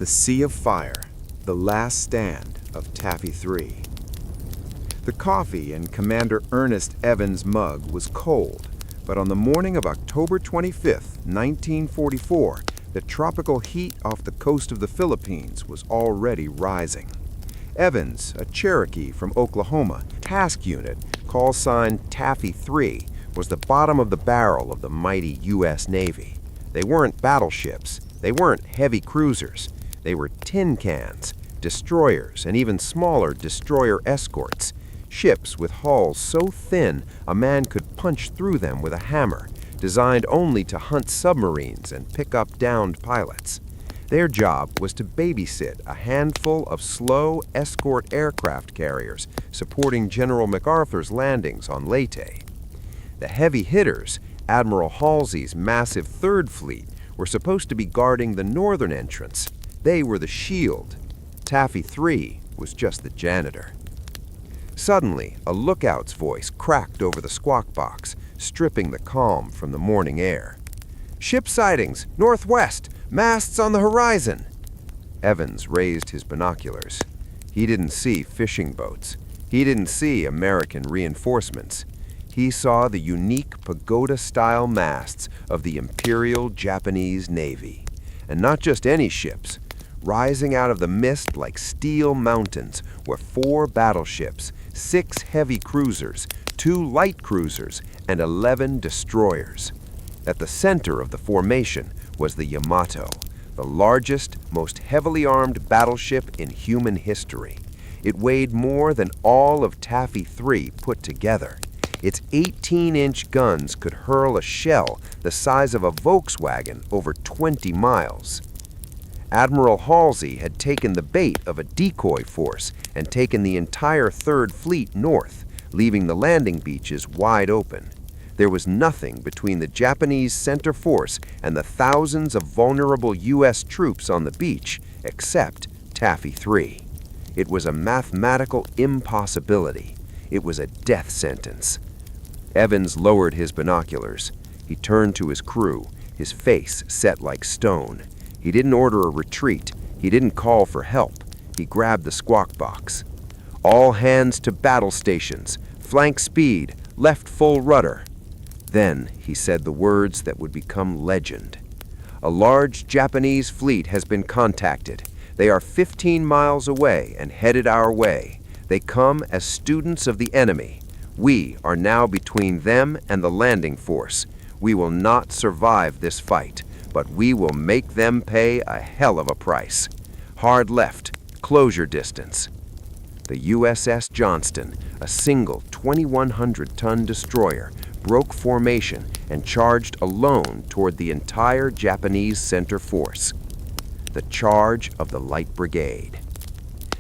The Sea of Fire, the last stand of Taffy 3. The coffee in Commander Ernest Evans' mug was cold, but on the morning of October 25, 1944, the tropical heat off the coast of the Philippines was already rising. Evans, a Cherokee from Oklahoma, task unit, call sign Taffy 3, was the bottom of the barrel of the mighty U.S. Navy. They weren't battleships, they weren't heavy cruisers, they were tin cans, destroyers, and even smaller destroyer escorts, ships with hulls so thin a man could punch through them with a hammer, designed only to hunt submarines and pick up downed pilots. Their job was to babysit a handful of slow escort aircraft carriers supporting General MacArthur's landings on Leyte. The heavy hitters, Admiral Halsey's massive Third Fleet, were supposed to be guarding the northern entrance. They were the shield. Taffy 3 was just the janitor. Suddenly, a lookout's voice cracked over the squawk box, stripping the calm from the morning air. "Ship sightings, northwest, masts on the horizon." Evans raised his binoculars. He didn't see fishing boats. He didn't see American reinforcements. He saw the unique pagoda-style masts of the Imperial Japanese Navy. And not just any ships. Rising out of the mist like steel mountains were 4 battleships, 6 heavy cruisers, 2 light cruisers, and 11 destroyers. At the center of the formation was the Yamato, the largest, most heavily armed battleship in human history. It weighed more than all of Taffy 3 put together. Its 18-inch guns could hurl a shell the size of a Volkswagen over 20 miles. Admiral Halsey had taken the bait of a decoy force and taken the entire Third Fleet north, leaving the landing beaches wide open. There was nothing between the Japanese center force and the thousands of vulnerable U.S. troops on the beach except Taffy 3. It was a mathematical impossibility. It was a death sentence. Evans lowered his binoculars. He turned to his crew, his face set like stone. He didn't order a retreat. He didn't call for help. He grabbed the squawk box. "All hands to battle stations. Flank speed. Left full rudder." Then he said the words that would become legend. "A large Japanese fleet has been contacted. They are 15 miles away and headed our way. They come as students of the enemy. We are now between them and the landing force. We will not survive this fight, but we will make them pay a hell of a price. Hard left, closure distance." The USS Johnston, a single 2,100-ton destroyer, broke formation and charged alone toward the entire Japanese center force. The charge of the Light Brigade.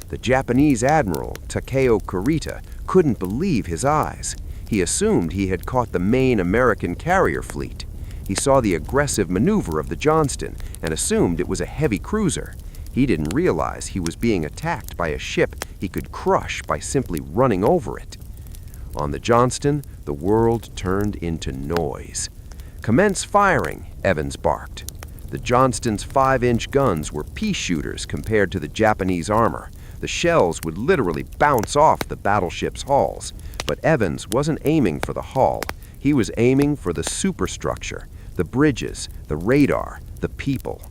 The Japanese Admiral, Takeo Kurita, couldn't believe his eyes. He assumed he had caught the main American carrier fleet. He saw the aggressive maneuver of the Johnston and assumed it was a heavy cruiser. He didn't realize he was being attacked by a ship he could crush by simply running over it. On the Johnston, the world turned into noise. "Commence firing," Evans barked. The Johnston's 5-inch guns were pea shooters compared to the Japanese armor. The shells would literally bounce off the battleship's hulls. But Evans wasn't aiming for the hull. He was aiming for the superstructure, the bridges, the radar, the people.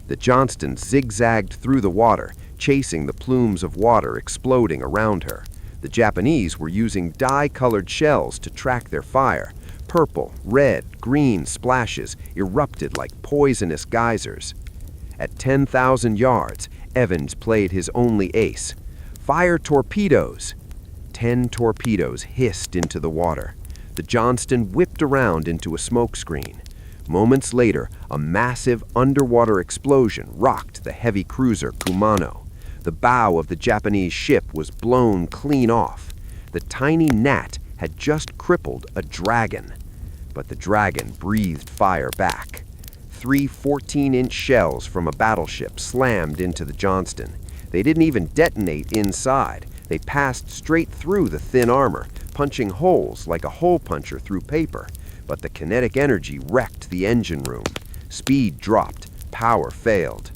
The Johnston zigzagged through the water, chasing the plumes of water exploding around her. The Japanese were using dye-colored shells to track their fire. Purple, red, green splashes erupted like poisonous geysers. At 10,000 yards, Evans played his only ace. "Fire torpedoes!" 10 torpedoes hissed into the water. The Johnston whipped around into a smokescreen. Moments later, a massive underwater explosion rocked the heavy cruiser Kumano. The bow of the Japanese ship was blown clean off. The tiny gnat had just crippled a dragon. But the dragon breathed fire back. 3 14-inch shells from a battleship slammed into the Johnston. They didn't even detonate inside. They passed straight through the thin armor, punching holes like a hole puncher through paper. But the kinetic energy wrecked the engine room. Speed dropped. Power failed.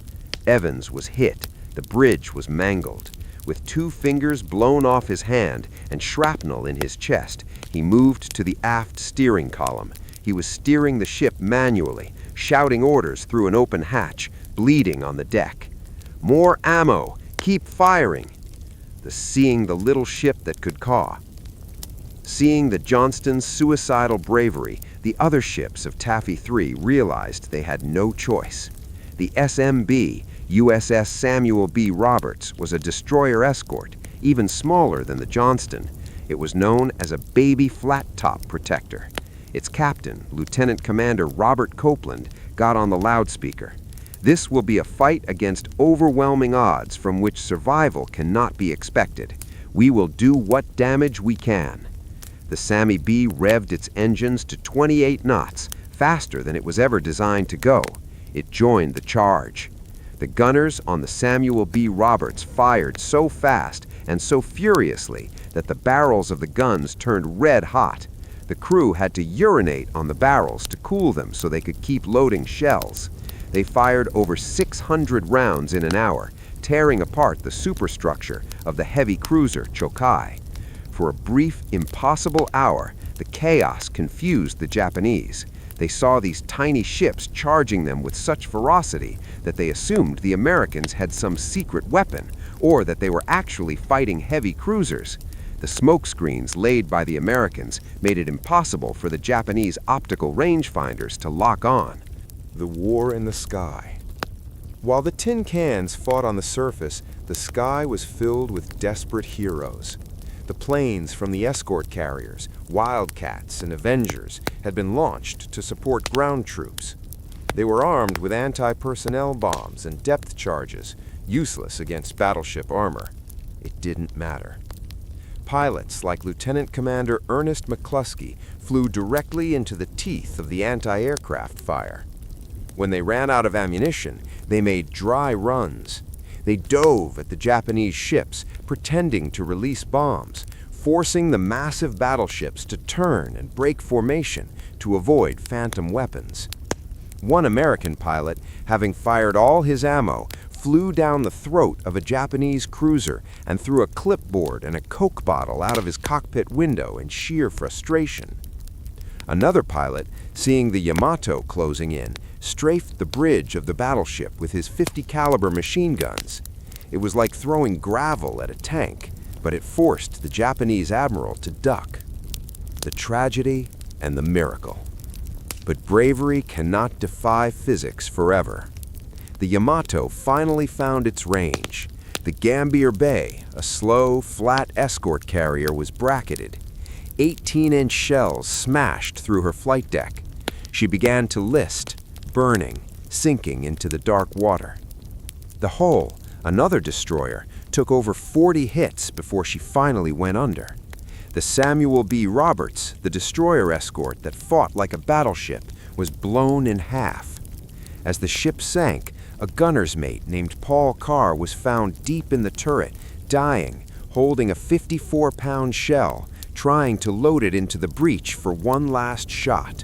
Evans was hit. The bridge was mangled. With 2 fingers blown off his hand and shrapnel in his chest, he moved to the aft steering column. He was steering the ship manually, shouting orders through an open hatch, bleeding on the deck. "More ammo! Keep firing!" Seeing the little ship that could caw. Seeing the Johnston's suicidal bravery, the other ships of Taffy 3 realized they had no choice. The SMB, USS Samuel B. Roberts, was a destroyer escort, even smaller than the Johnston. It was known as a baby flat-top protector. Its captain, Lieutenant Commander Robert Copeland, got on the loudspeaker. "This will be a fight against overwhelming odds from which survival cannot be expected. We will do what damage we can." The Sammy B revved its engines to 28 knots, faster than it was ever designed to go. It joined the charge. The gunners on the Samuel B. Roberts fired so fast and so furiously that the barrels of the guns turned red hot. The crew had to urinate on the barrels to cool them so they could keep loading shells. They fired over 600 rounds in an hour, tearing apart the superstructure of the heavy cruiser Chokai. For a brief, impossible hour, the chaos confused the Japanese. They saw these tiny ships charging them with such ferocity that they assumed the Americans had some secret weapon, or that they were actually fighting heavy cruisers. The smokescreens laid by the Americans made it impossible for the Japanese optical rangefinders to lock on. The war in the sky. While the tin cans fought on the surface, the sky was filled with desperate heroes. The planes from the escort carriers, Wildcats and Avengers, had been launched to support ground troops. They were armed with anti-personnel bombs and depth charges, useless against battleship armor. It didn't matter. Pilots like Lieutenant Commander Ernest McCluskey flew directly into the teeth of the anti-aircraft fire. When they ran out of ammunition, they made dry runs. They dove at the Japanese ships, pretending to release bombs, forcing the massive battleships to turn and break formation to avoid phantom weapons. One American pilot, having fired all his ammo, flew down the throat of a Japanese cruiser and threw a clipboard and a Coke bottle out of his cockpit window in sheer frustration. Another pilot, seeing the Yamato closing in, strafed the bridge of the battleship with his .50 caliber machine guns. It was like throwing gravel at a tank, but it forced the Japanese admiral to duck. The tragedy and the miracle. But bravery cannot defy physics forever. The Yamato finally found its range. The Gambier Bay, a slow, flat escort carrier, was bracketed. 18-inch shells smashed through her flight deck. She began to list, burning, sinking into the dark water. The Hull, another destroyer, took over 40 hits before she finally went under. The Samuel B. Roberts, the destroyer escort that fought like a battleship, was blown in half. As the ship sank, a gunner's mate named Paul Carr was found deep in the turret, dying, holding a 54-pound shell, trying to load it into the breech for one last shot.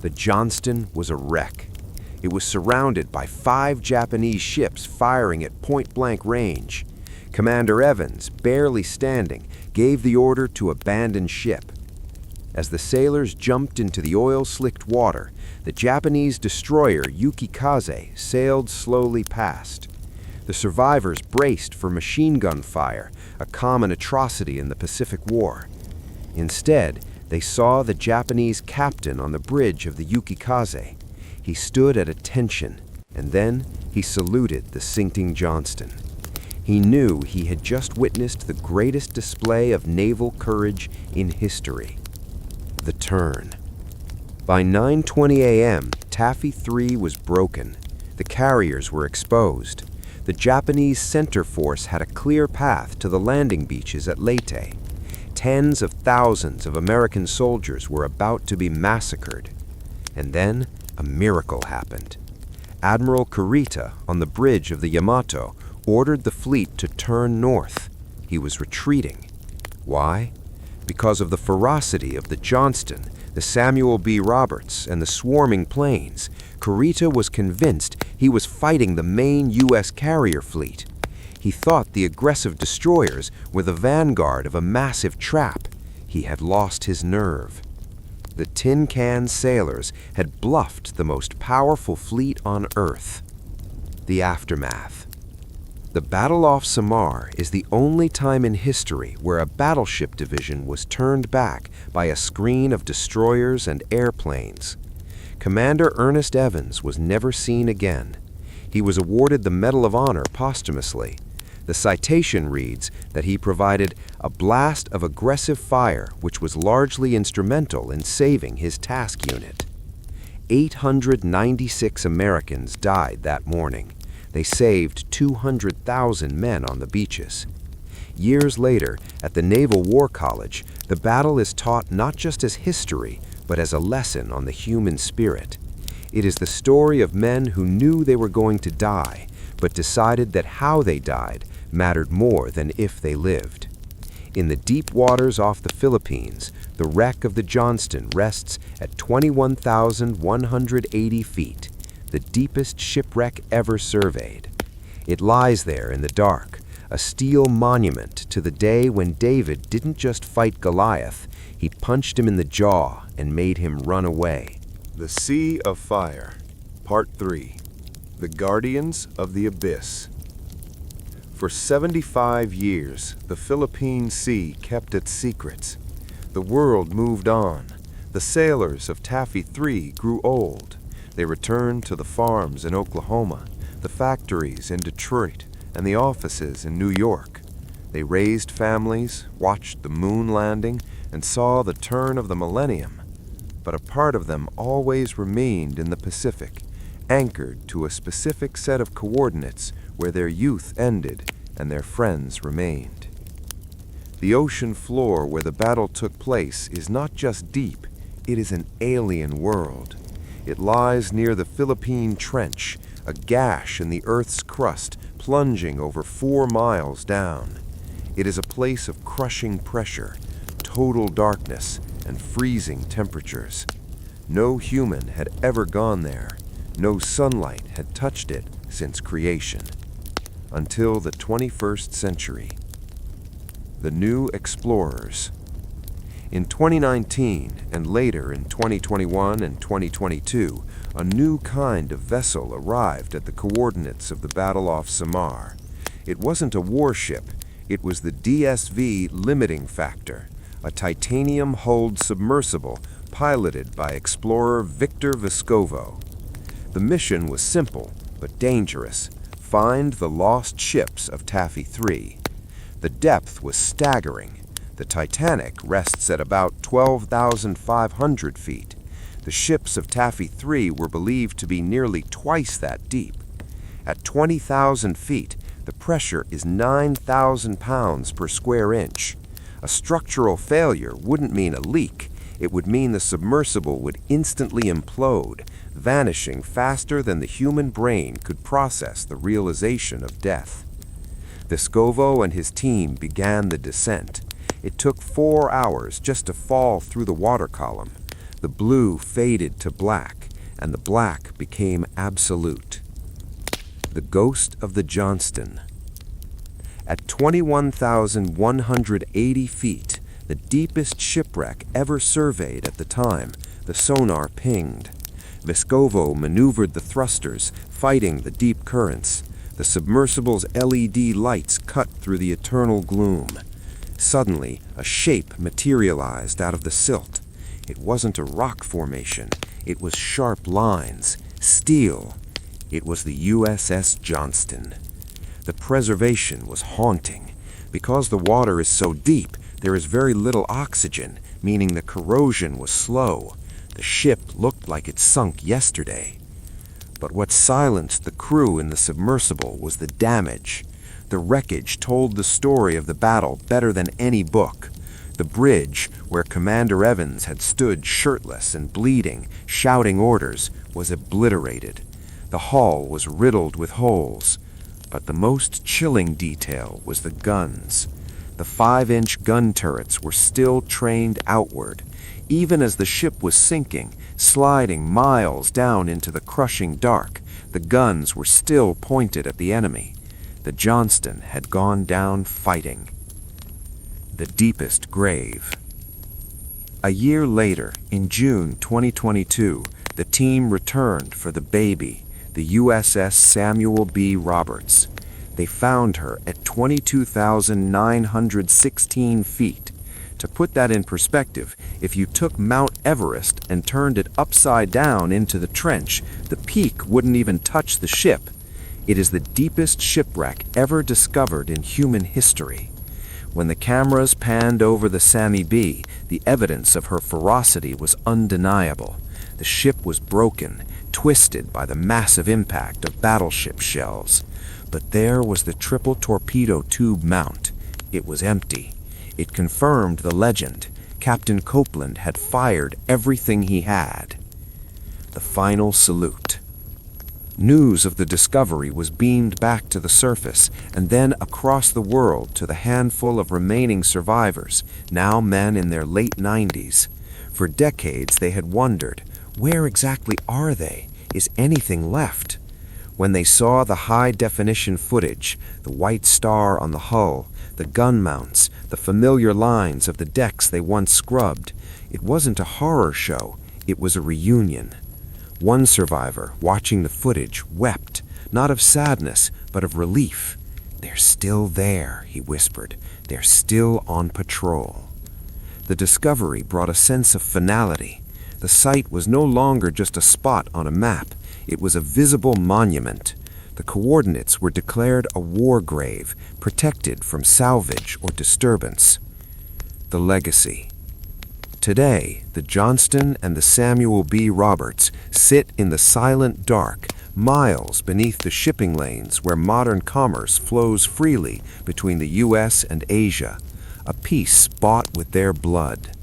The Johnston was a wreck. It was surrounded by 5 Japanese ships firing at point-blank range. Commander Evans, barely standing, gave the order to abandon ship. As the sailors jumped into the oil-slicked water, the Japanese destroyer Yukikaze sailed slowly past. The survivors braced for machine gun fire, a common atrocity in the Pacific War. Instead, they saw the Japanese captain on the bridge of the Yukikaze. He stood at attention, and then he saluted the sinking Johnston. He knew he had just witnessed the greatest display of naval courage in history. The turn. By 9:20 a.m., Taffy 3 was broken. The carriers were exposed. The Japanese center force had a clear path to the landing beaches at Leyte. Tens of thousands of American soldiers were about to be massacred. And then a miracle happened. Admiral Kurita, on the bridge of the Yamato, ordered the fleet to turn north. He was retreating. Why? Because of the ferocity of the Johnston, the Samuel B. Roberts, and the swarming planes, Kurita was convinced He was fighting the main U.S. carrier fleet. He thought the aggressive destroyers were the vanguard of a massive trap. He had lost his nerve. The tin can sailors had bluffed the most powerful fleet on Earth. The aftermath. The Battle off Samar is the only time in history where a battleship division was turned back by a screen of destroyers and airplanes. Commander Ernest Evans was never seen again. He was awarded the Medal of Honor posthumously. The citation reads that he provided a blast of aggressive fire which was largely instrumental in saving his task unit. 896 Americans died that morning. They saved 200,000 men on the beaches. Years later, at the Naval War College, the battle is taught not just as history, but as a lesson on the human spirit. It is the story of men who knew they were going to die, but decided that how they died mattered more than if they lived. In the deep waters off the Philippines, the wreck of the Johnston rests at 21,180 feet, the deepest shipwreck ever surveyed. It lies there in the dark, a steel monument to the day when David didn't just fight Goliath, he punched him in the jaw and made him run away. The Sea of Fire, Part 3. The Guardians of the Abyss. For 75 years, the Philippine Sea kept its secrets. The world moved on. The sailors of Taffy 3 grew old. They returned to the farms in Oklahoma, the factories in Detroit, and the offices in New York. They raised families, watched the moon landing, and saw the turn of the millennium. But a part of them always remained in the Pacific, anchored to a specific set of coordinates where their youth ended and their friends remained. The ocean floor where the battle took place is not just deep, it is an alien world. It lies near the Philippine Trench, a gash in the Earth's crust plunging over 4 miles down. It is a place of crushing pressure, total darkness, and freezing temperatures. No human had ever gone there. No sunlight had touched it since creation. Until the 21st century. The new explorers. In 2019 and later in 2021 and 2022, a new kind of vessel arrived at the coordinates of the battle off Samar. It wasn't a warship, it was the DSV Limiting Factor, a titanium-hulled submersible piloted by explorer Victor Vescovo. The mission was simple but dangerous. Find the lost ships of Taffy 3. The depth was staggering. The Titanic rests at about 12,500 feet. The ships of Taffy 3 were believed to be nearly twice that deep. At 20,000 feet, the pressure is 9,000 pounds per square inch. A structural failure wouldn't mean a leak. It would mean the submersible would instantly implode, vanishing faster than the human brain could process the realization of death. Vescovo and his team began the descent. It took 4 hours just to fall through the water column. The blue faded to black, and the black became absolute. The Ghost of the Johnston. At 21,180 feet, the deepest shipwreck ever surveyed at the time, the sonar pinged. Vescovo maneuvered the thrusters, fighting the deep currents. The submersible's LED lights cut through the eternal gloom. Suddenly, a shape materialized out of the silt. It wasn't a rock formation. It was sharp lines, steel. It was the USS Johnston. The preservation was haunting. Because the water is so deep, there is very little oxygen, meaning the corrosion was slow. The ship looked like it sunk yesterday. But what silenced the crew in the submersible was the damage. The wreckage told the story of the battle better than any book. The bridge, where Commander Evans had stood shirtless and bleeding, shouting orders, was obliterated. The hull was riddled with holes. But the most chilling detail was the guns. The 5-inch gun turrets were still trained outward. Even as the ship was sinking, sliding miles down into the crushing dark, The guns were still pointed at the enemy. The Johnston had gone down fighting. The deepest grave. A year later, in June 2022, the team returned for the baby, the USS Samuel B. Roberts. They found her at 22,916 feet. To put that in perspective, if you took Mount Everest and turned it upside down into the trench, the peak wouldn't even touch the ship. It is the deepest shipwreck ever discovered in human history. When the cameras panned over the Sammy B, the evidence of her ferocity was undeniable. The ship was broken, twisted by the massive impact of battleship shells. But there was the triple torpedo tube mount. It was empty. It confirmed the legend. Captain Copeland had fired everything he had. The final salute. News of the discovery was beamed back to the surface and then across the world to the handful of remaining survivors, now men in their late 90s. For decades they had wondered, where exactly are they? Is anything left? When they saw the high-definition footage, the white star on the hull, the gun mounts, the familiar lines of the decks they once scrubbed, it wasn't a horror show, it was a reunion. One survivor, watching the footage, wept, not of sadness, but of relief. "They're still there," he whispered. "They're still on patrol." The discovery brought a sense of finality. The site was no longer just a spot on a map. It was a visible monument. The coordinates were declared a war grave, protected from salvage or disturbance. The legacy. Today, the Johnston and the Samuel B. Roberts sit in the silent dark, miles beneath the shipping lanes where modern commerce flows freely between the U.S. and Asia, a peace bought with their blood.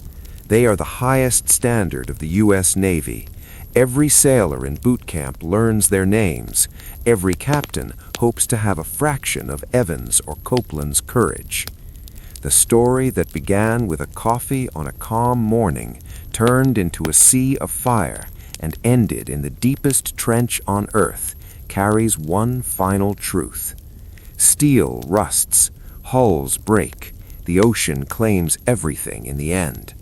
They are the highest standard of the U.S. Navy. Every sailor in boot camp learns their names. Every captain hopes to have a fraction of Evans or Copeland's courage. The story that began with a coffee on a calm morning turned into a sea of fire and ended in the deepest trench on Earth carries one final truth. Steel rusts, hulls break, the ocean claims everything in the end.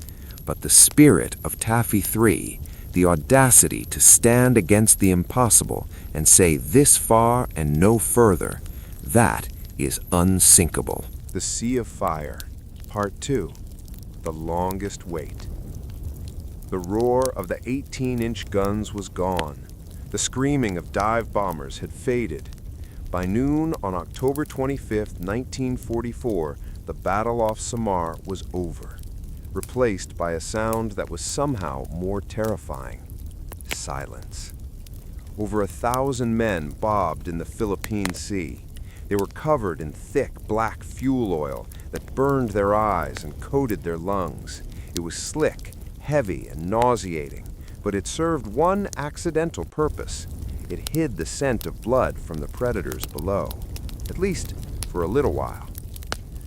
But the spirit of Taffy 3, the audacity to stand against the impossible and say this far and no further, that is unsinkable. The Sea of Fire, Part 2, The Longest Wait. The roar of the 18-inch guns was gone. The screaming of dive bombers had faded. By noon on October 25, 1944, the battle off Samar was over, replaced by a sound that was somehow more terrifying. Silence. Over 1,000 men bobbed in the Philippine Sea. They were covered in thick black fuel oil that burned their eyes and coated their lungs. It was slick, heavy, and nauseating, but it served one accidental purpose. It hid the scent of blood from the predators below, at least for a little while.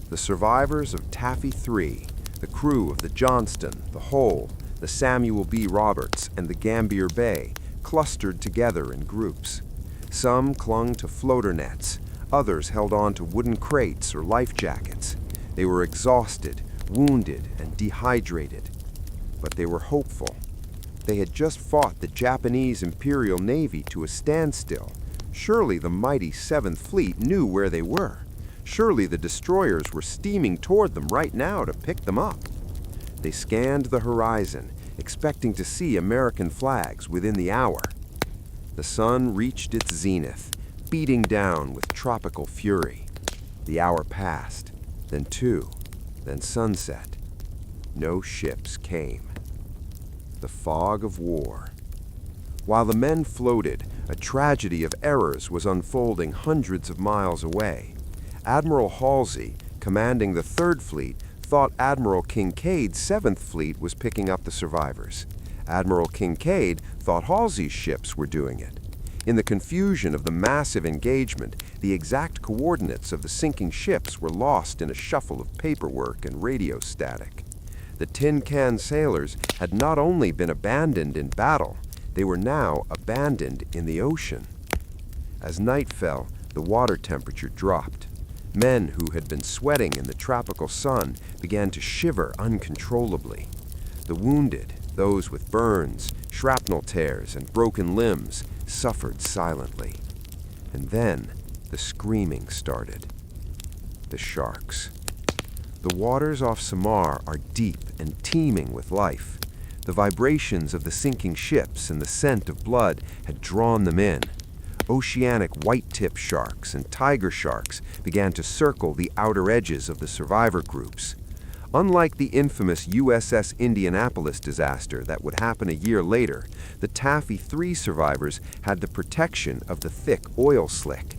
The survivors of Taffy 3, the crew of the Johnston, the Hull, the Samuel B. Roberts, and the Gambier Bay, clustered together in groups. Some clung to floater nets, others held on to wooden crates or life jackets. They were exhausted, wounded, and dehydrated. But they were hopeful. They had just fought the Japanese Imperial Navy to a standstill. Surely the mighty 7th Fleet knew where they were. Surely the destroyers were steaming toward them right now to pick them up. They scanned the horizon, expecting to see American flags within the hour. The sun reached its zenith, beating down with tropical fury. The hour passed, then 2, then sunset. No ships came. The fog of war. While the men floated, a tragedy of errors was unfolding hundreds of miles away. Admiral Halsey, commanding the 3rd Fleet, thought Admiral Kincaid's 7th Fleet was picking up the survivors. Admiral Kincaid thought Halsey's ships were doing it. In the confusion of the massive engagement, the exact coordinates of the sinking ships were lost in a shuffle of paperwork and radio static. The tin can sailors had not only been abandoned in battle, they were now abandoned in the ocean. As night fell, the water temperature dropped. Men who had been sweating in the tropical sun began to shiver uncontrollably. The wounded, those with burns, shrapnel tears, and broken limbs, suffered silently. And then the screaming started. The sharks. The waters off Samar are deep and teeming with life. The vibrations of the sinking ships and the scent of blood had drawn them in. Oceanic white-tip sharks and tiger sharks began to circle the outer edges of the survivor groups. Unlike the infamous USS Indianapolis disaster that would happen a year later, the Taffy 3 survivors had the protection of the thick oil slick.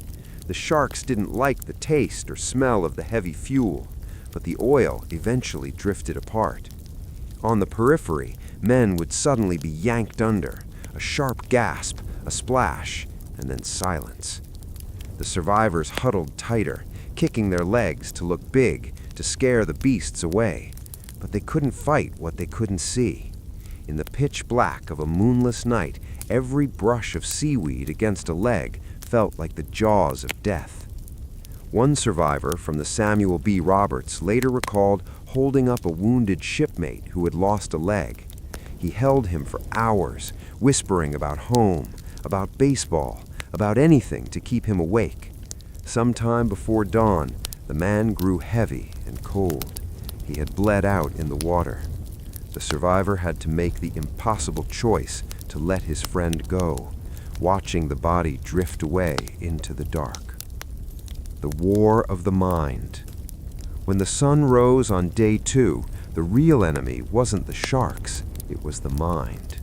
The sharks didn't like the taste or smell of the heavy fuel, but the oil eventually drifted apart. On the periphery, men would suddenly be yanked under, a sharp gasp, a splash, and then silence. The survivors huddled tighter, kicking their legs to look big, to scare the beasts away. But they couldn't fight what they couldn't see. In the pitch black of a moonless night, every brush of seaweed against a leg felt like the jaws of death. One survivor from the Samuel B. Roberts later recalled holding up a wounded shipmate who had lost a leg. He held him for hours, whispering about home, about baseball, about anything to keep him awake. Sometime before dawn, the man grew heavy and cold. He had bled out in the water. The survivor had to make the impossible choice to let his friend go, watching the body drift away into the dark. The war of the mind. When the sun rose on day 2, the real enemy wasn't the sharks, it was the mind.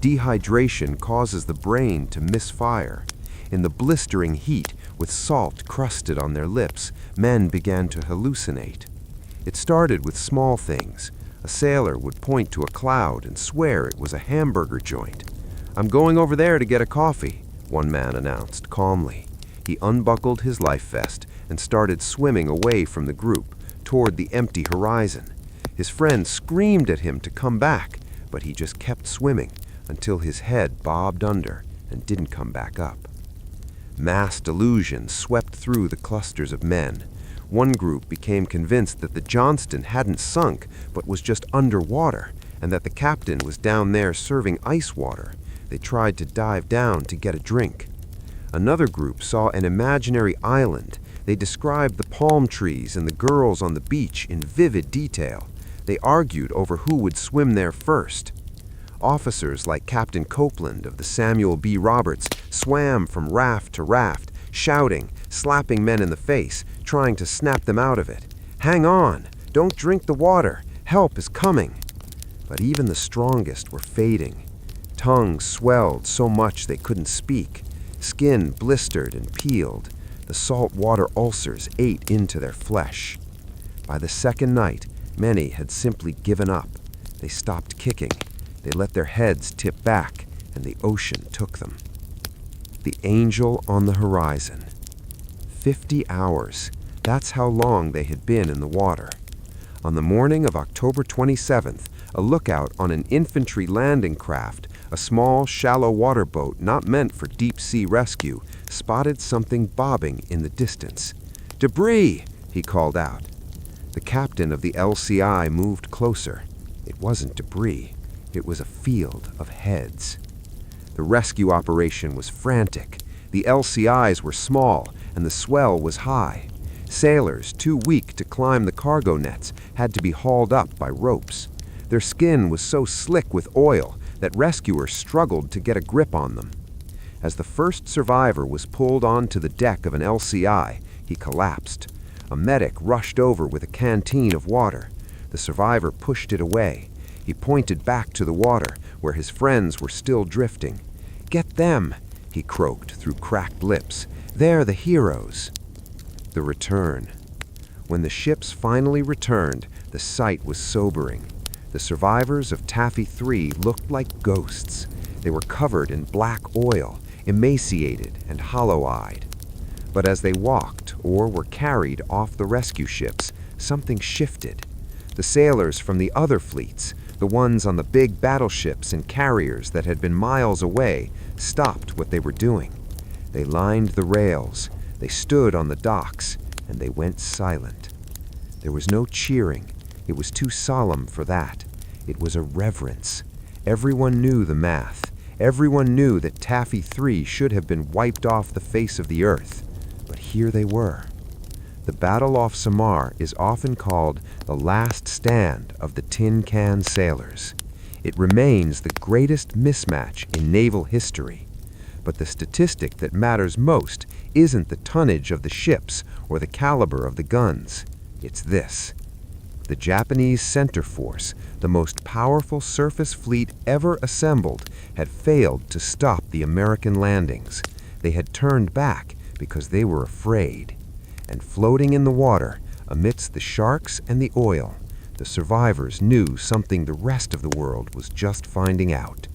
Dehydration causes the brain to misfire. In the blistering heat, with salt crusted on their lips, men began to hallucinate. It started with small things. A sailor would point to a cloud and swear it was a hamburger joint. "I'm going over there to get a coffee," one man announced calmly. He unbuckled his life vest and started swimming away from the group, toward the empty horizon. His friend screamed at him to come back, but he just kept swimming until his head bobbed under and didn't come back up. Mass delusion swept through the clusters of men. One group became convinced that the Johnston hadn't sunk, but was just underwater, and that the captain was down there serving ice water. They tried to dive down to get a drink. Another group saw an imaginary island. They described the palm trees and the girls on the beach in vivid detail. They argued over who would swim there first. Officers like Captain Copeland of the Samuel B. Roberts swam from raft to raft, shouting, slapping men in the face, trying to snap them out of it. "Hang on! Don't drink the water! Help is coming!" But even the strongest were fading. Tongues swelled so much they couldn't speak. Skin blistered and peeled. The salt water ulcers ate into their flesh. By the second night, many had simply given up. They stopped kicking. They let their heads tip back, and the ocean took them. The angel on the horizon. 50 hours. That's how long they had been in the water. On the morning of October 27th, a lookout on an infantry landing craft, a small, shallow water boat not meant for deep-sea rescue, spotted something bobbing in the distance. "Debris!" he called out. The captain of the LCI moved closer. It wasn't debris. It was a field of heads. The rescue operation was frantic. The LCIs were small, and the swell was high. Sailors, too weak to climb the cargo nets, had to be hauled up by ropes. Their skin was so slick with oil that rescuers struggled to get a grip on them. As the first survivor was pulled onto the deck of an LCI, he collapsed. A medic rushed over with a canteen of water. The survivor pushed it away. He pointed back to the water, where his friends were still drifting. "Get them!" he croaked through cracked lips. "They're the heroes." The return. When the ships finally returned, the sight was sobering. The survivors of Taffy 3 looked like ghosts. They were covered in black oil, emaciated and hollow-eyed. But as they walked or were carried off the rescue ships, something shifted. The sailors from the other fleets, the ones on the big battleships and carriers that had been miles away, stopped what they were doing. They lined the rails, they stood on the docks, and they went silent. There was no cheering. It was too solemn for that. It was a reverence. Everyone knew the math. Everyone knew that Taffy 3 should have been wiped off the face of the earth. But here they were. The battle off Samar is often called the last stand of the tin can sailors. It remains the greatest mismatch in naval history. But the statistic that matters most isn't the tonnage of the ships or the caliber of the guns. It's this. The Japanese center force, the most powerful surface fleet ever assembled, had failed to stop the American landings. They had turned back because they were afraid. And floating in the water, amidst the sharks and the oil, the survivors knew something the rest of the world was just finding out.